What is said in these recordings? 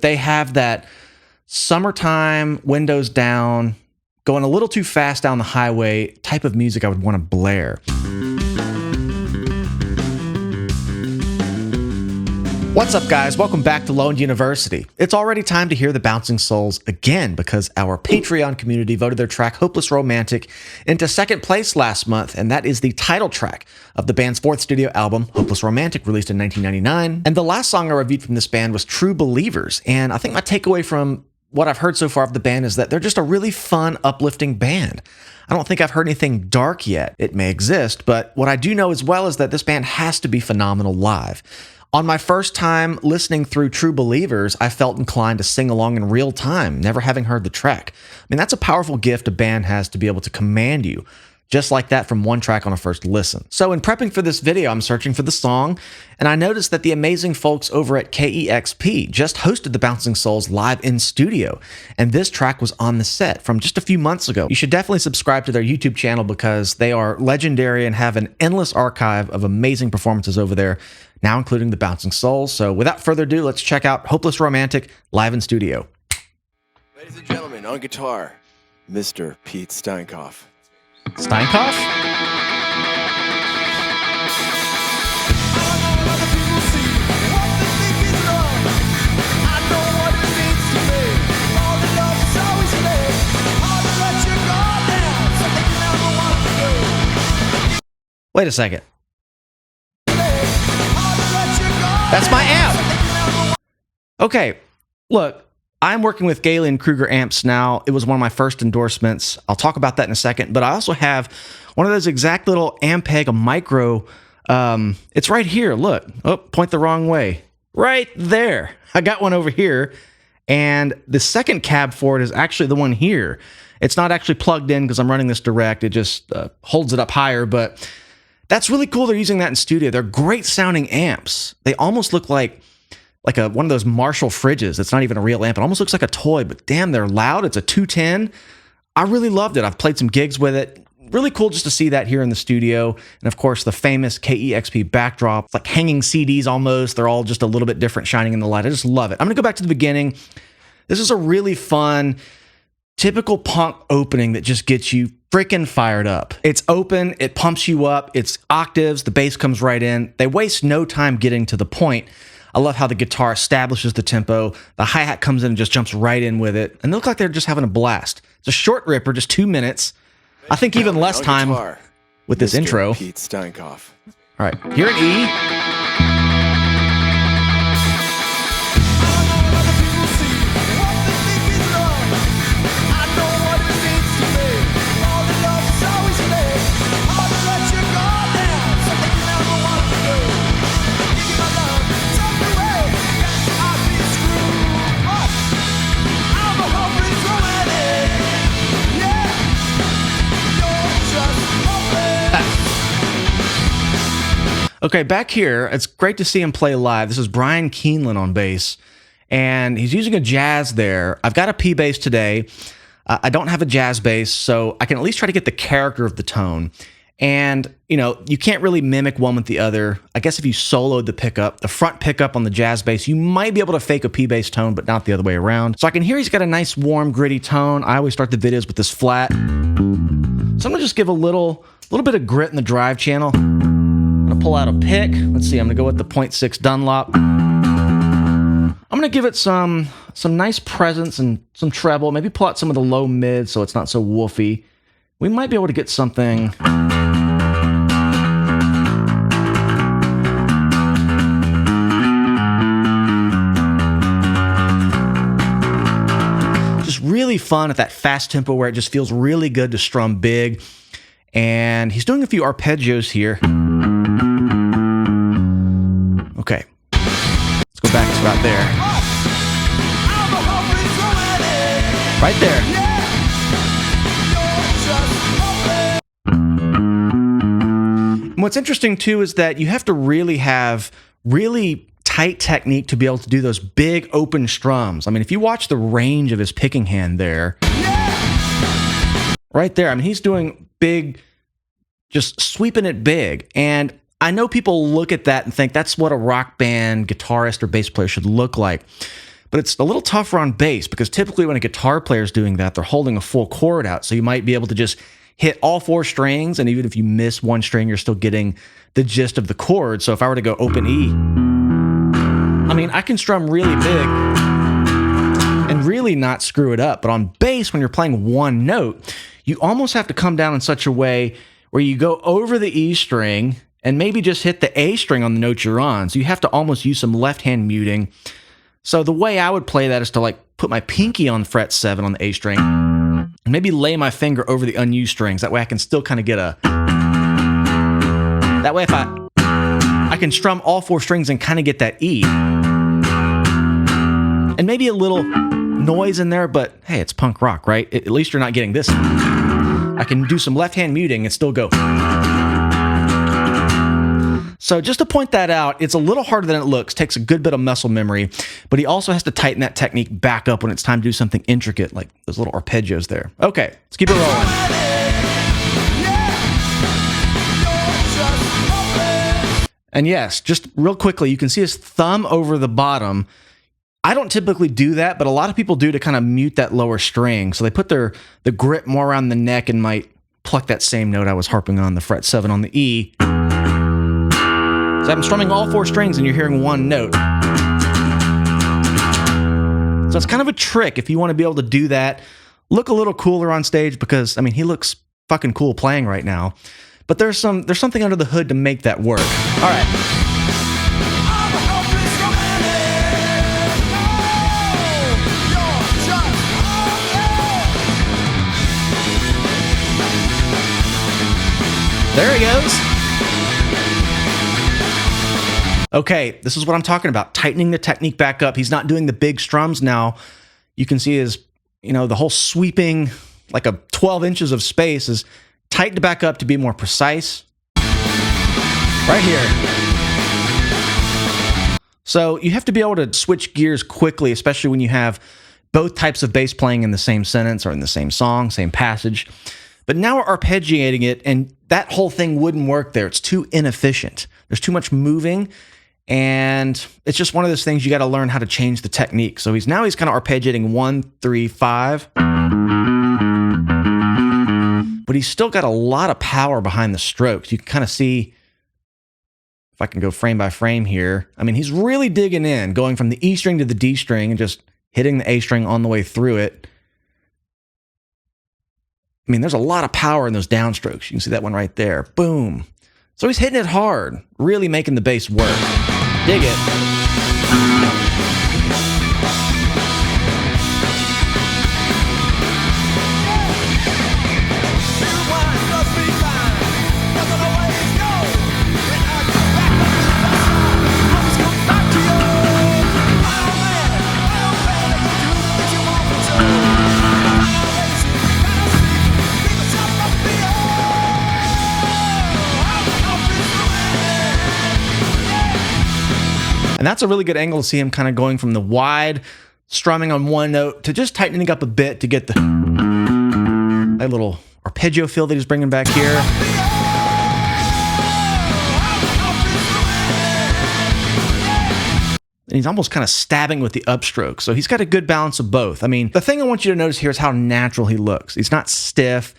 They have that summertime, windows down, going a little too fast down the highway type of music I would want to blare. What's up, guys? Welcome back to Lone University. It's already time to hear the Bouncing Souls again because our Patreon community voted their track Hopeless Romantic into second place last month, and that is the title track of the band's fourth studio album, Hopeless Romantic, released in 1999. And the last song I reviewed from this band was True Believers, and I think my takeaway from what I've heard so far of the band is that they're just a really fun, uplifting band. I don't think I've heard anything dark yet. It may exist, but what I do know as well is that this band has to be phenomenal live. On my first time listening through True Believers, I felt inclined to sing along in real time, never having heard the track. I mean, that's a powerful gift a band has to be able to command you, just like that from one track on a first listen. So in prepping for this video, I'm searching for the song, and I noticed that the amazing folks over at KEXP just hosted the Bouncing Souls live in studio, and this track was on the set from just a few months ago. You should definitely subscribe to their YouTube channel because they are legendary and have an endless archive of amazing performances over there, now including the Bouncing Souls. So without further ado, let's check out Hopeless Romantic live in studio. Ladies and gentlemen, on guitar, Mr. Pete Steinkoff. Steinkoff? Wait a second. That's my amp. Okay, look, I'm working with Galen Kruger amps now. It was one of my first endorsements. I'll talk about that in a second, but I also have one of those exact little Ampeg micro. It's right here, look. Oh, point the wrong way. Right there. I got one over here, and the second cab for it is actually the one here. It's not actually plugged in because I'm running this direct. It just holds it up higher, but that's really cool they're using that in studio. They're great sounding amps. They almost look like one of those Marshall fridges. It's not even a real amp. It almost looks like a toy, but damn, they're loud. It's a 210. I really loved it. I've played some gigs with it. Really cool just to see that here in the studio. And of course, the famous KEXP backdrop. It's like hanging CDs almost. They're all just a little bit different shining in the light. I just love it. I'm going to go back to the beginning. This is a really fun, typical punk opening that just gets you freaking fired up. It's open, it pumps you up, it's octaves, the bass comes right in. They waste no time getting to the point. I love how the guitar establishes the tempo, the hi-hat comes in and just jumps right in with it, and they look like they're just having a blast. It's a short ripper, just 2 minutes. I think even less time with this intro. Pete Steinkoff. All right, here in E. Okay, back here, it's great to see him play live. This is Brian Keeneland on bass, and he's using a jazz there. I've got a P-Bass today. I don't have a jazz bass, so I can at least try to get the character of the tone. And, you know, you can't really mimic one with the other. I guess if you soloed the pickup, the front pickup on the jazz bass, you might be able to fake a P-Bass tone, but not the other way around. So I can hear he's got a nice, warm, gritty tone. I always start the videos with this flat. So I'm going to just give a little bit of grit in the drive channel. Pull out a pick. Let's see, I'm gonna go with the 0.6 Dunlop. I'm gonna give it some nice presence and some treble, maybe pull out some of the low mid so it's not so woofy. We might be able to get something. Just really fun at that fast tempo where it just feels really good to strum big. And he's doing a few arpeggios here. Okay, let's go back to about there. Right there. And what's interesting too is that you have to really have really tight technique to be able to do those big open strums. I mean, if you watch the range of his picking hand there, right there, I mean, he's doing big, just sweeping it big. And I know people look at that and think that's what a rock band guitarist or bass player should look like. But it's a little tougher on bass because typically when a guitar player is doing that, they're holding a full chord out. So you might be able to just hit all 4 strings, and even if you miss one string, you're still getting the gist of the chord. So if I were to go open E, I mean, I can strum really big and really not screw it up. But on bass, when you're playing one note, you almost have to come down in such a way where you go over the E string and maybe just hit the A string on the note you're on. So you have to almost use some left-hand muting. So the way I would play that is to like put my pinky on fret 7 on the A string and maybe lay my finger over the unused strings. That way I can still kind of get a... That way if I can strum all 4 strings and kind of get that E. And maybe a little noise in there, but hey, it's punk rock, right? At least you're not getting this. I can do some left-hand muting and still go... So just to point that out, it's a little harder than it looks, takes a good bit of muscle memory, but he also has to tighten that technique back up when it's time to do something intricate, like those little arpeggios there. Okay, let's keep it rolling. And yes, just real quickly, you can see his thumb over the bottom. I don't typically do that, but a lot of people do to kind of mute that lower string. So they put the grip more around the neck and might pluck that same note I was harping on, the fret 7 on the E. So I'm strumming all 4 strings and you're hearing one note. So it's kind of a trick if you want to be able to do that. Look a little cooler on stage because, I mean, he looks fucking cool playing right now. But there's something under the hood to make that work. All right. There he goes. Okay, this is what I'm talking about, tightening the technique back up. He's not doing the big strums now. You can see his, the whole sweeping, like a 12 inches of space is tightened back up to be more precise. Right here. So you have to be able to switch gears quickly, especially when you have both types of bass playing in the same sentence or in the same song, same passage. But now we're arpeggiating it, and that whole thing wouldn't work there. It's too inefficient. There's too much moving. And it's just one of those things you got to learn how to change the technique. So he's kind of arpeggiating 1, 3, 5. But he's still got a lot of power behind the strokes. You can kind of see, if I can go frame by frame here, I mean, he's really digging in, going from the E string to the D string and just hitting the A string on the way through it. I mean, there's a lot of power in those downstrokes. You can see that one right there. Boom. So he's hitting it hard, really making the bass work. Dig it. And that's a really good angle to see him kind of going from the wide strumming on one note to just tightening up a bit to get that little arpeggio feel that he's bringing back here. And he's almost kind of stabbing with the upstroke. So he's got a good balance of both. I mean, the thing I want you to notice here is how natural he looks. He's not stiff,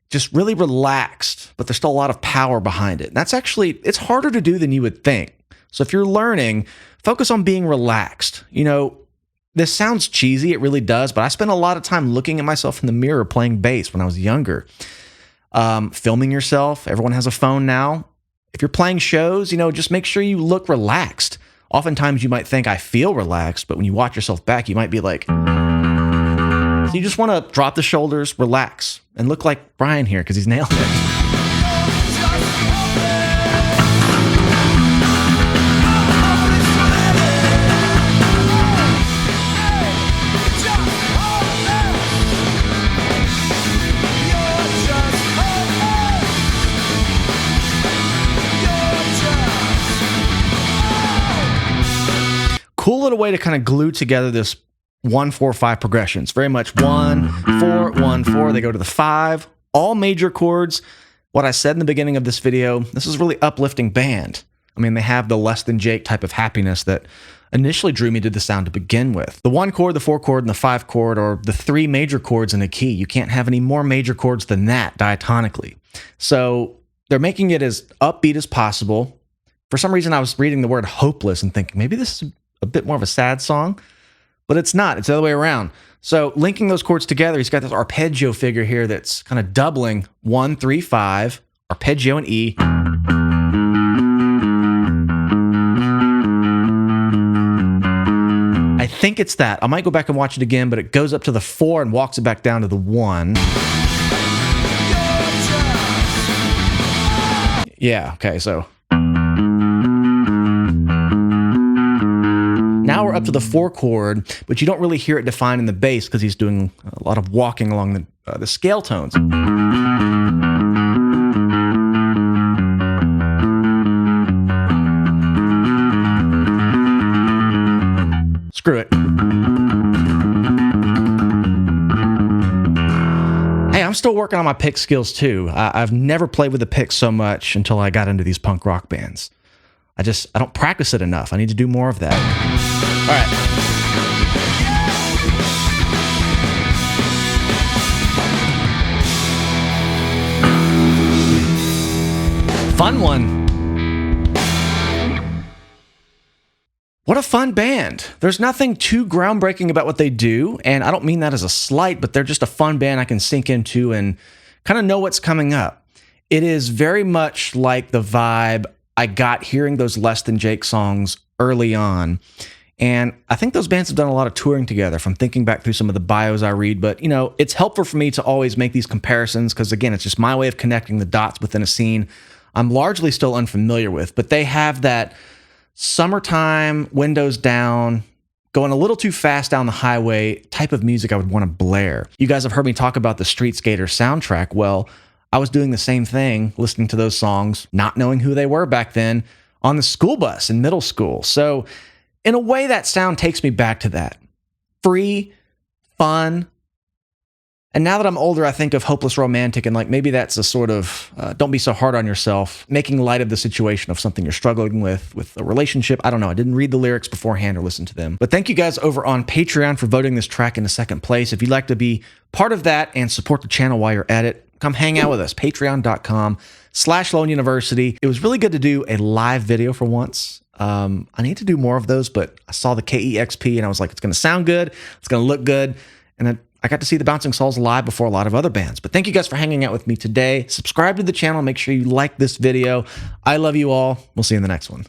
just really relaxed, but there's still a lot of power behind it. And that's actually, it's harder to do than you would think. So if you're learning, focus on being relaxed. This sounds cheesy, it really does, but I spent a lot of time looking at myself in the mirror playing bass when I was younger. Filming yourself, everyone has a phone now. If you're playing shows, just make sure you look relaxed. Oftentimes you might think I feel relaxed, but when you watch yourself back, you might be like... So you just want to drop the shoulders, relax, and look like Brian here because he's nailing it. Cool little way to kind of glue together this 1-4-5 progression. It's very much 1-4, 1-4. They go to the 5. All major chords. What I said in the beginning of this video, this is really uplifting band. I mean, they have the less than Jake type of happiness that initially drew me to the sound to begin with. The 1 chord, the 4 chord, and the 5 chord are the 3 major chords in a key. You can't have any more major chords than that diatonically. So they're making it as upbeat as possible. For some reason, I was reading the word hopeless and thinking maybe this is a bit more of a sad song, but it's not. It's the other way around. So linking those chords together, he's got this arpeggio figure here that's kind of doubling 1, 3, 5, arpeggio and E. I think it's that. I might go back and watch it again, but it goes up to the 4 and walks it back down to the 1. Yeah, okay, so. Now we're up to the 4 chord, but you don't really hear it defined in the bass because he's doing a lot of walking along the scale tones. Screw it. Hey, I'm still working on my pick skills too. I've never played with the pick so much until I got into these punk rock bands. I don't practice it enough. I need to do more of that. All right. Fun one. What a fun band. There's nothing too groundbreaking about what they do, and I don't mean that as a slight, but they're just a fun band I can sink into and kind of know what's coming up. It is very much like the vibe I got hearing those Less Than Jake songs early on. And I think those bands have done a lot of touring together from thinking back through some of the bios I read. But, you know, it's helpful for me to always make these comparisons because, again, it's just my way of connecting the dots within a scene I'm largely still unfamiliar with. But they have that summertime, windows down, going a little too fast down the highway type of music I would want to blare. You guys have heard me talk about the Street Skater soundtrack. Well, I was doing the same thing, listening to those songs, not knowing who they were back then, on the school bus in middle school. So in a way, that sound takes me back to that. Free, fun. And now that I'm older, I think of Hopeless Romantic and like maybe that's a sort of don't be so hard on yourself, making light of the situation of something you're struggling with a relationship. I don't know. I didn't read the lyrics beforehand or listen to them. But thank you guys over on Patreon for voting this track into second place. If you'd like to be part of that and support the channel while you're at it, come hang out with us. Patreon.com/Lone University. It was really good to do a live video for once. I need to do more of those, but I saw the KEXP and I was like, it's going to sound good. It's going to look good. And I got to see the Bouncing Souls live before a lot of other bands. But thank you guys for hanging out with me today. Subscribe to the channel. Make sure you like this video. I love you all. We'll see you in the next one.